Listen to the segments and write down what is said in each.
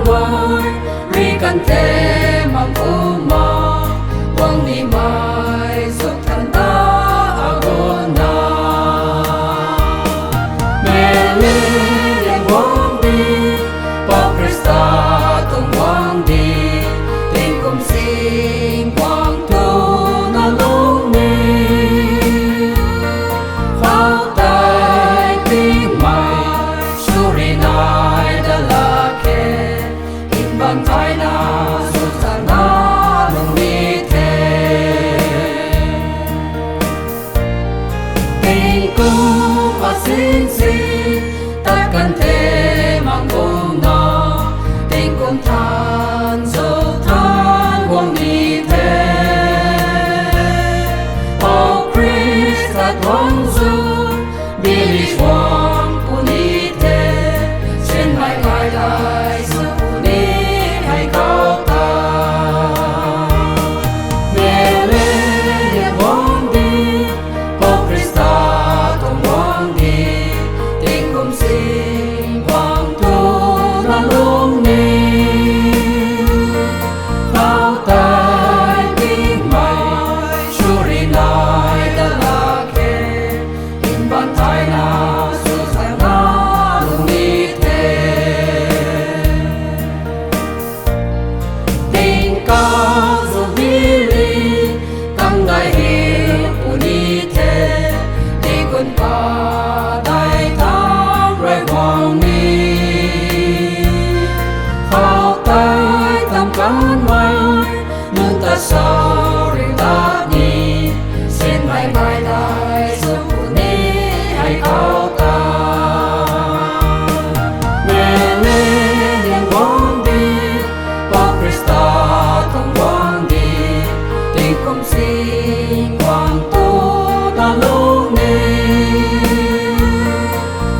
war ri kan te mang uma wang ni mai suk tan ta agona mele yang wang di pa Krista tung wang di tình cùng xin quang tu na lung ni pháo tay tiếng mày suri nai da la ke in ban tai na su sa na lung ni te tình cùng a xin xin ta cần thế mang cùng na tình cùng than dấu than quang ni te oh Christ that one zu Billy Swan punite trên hai vai đại sự puni hay cao ta nghe lên nhạc vang đi oh Christa同vang đi tình cùng xin quang tu na lung ni pháo tay tiếng mày suri nai da la ke in ban tai na su sa na lung ni te tình ca zo vili căng ngai hi uni te tình quân pa dai thang rai hoàng ni pháo tay tam can mai nương ta sao ri ta ni xin mai mai đại sự puni hay cao ta nghe lên yang quang đi pa Krista tung quang đi tình cùng xin quang tu na lung ni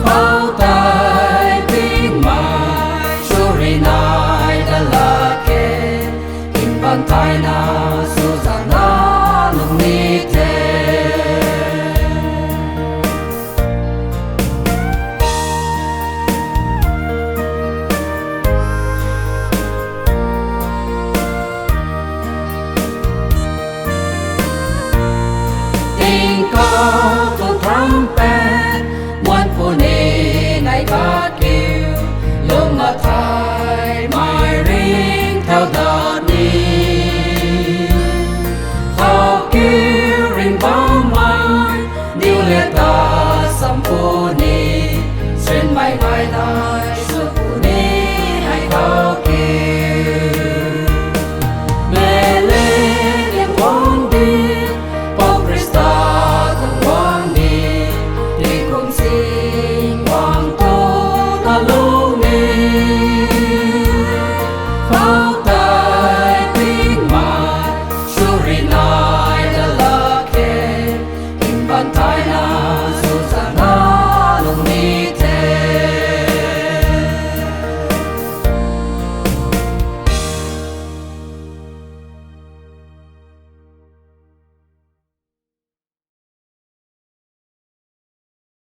pháo tay tiếng mày suri nai da la ke in ban tai na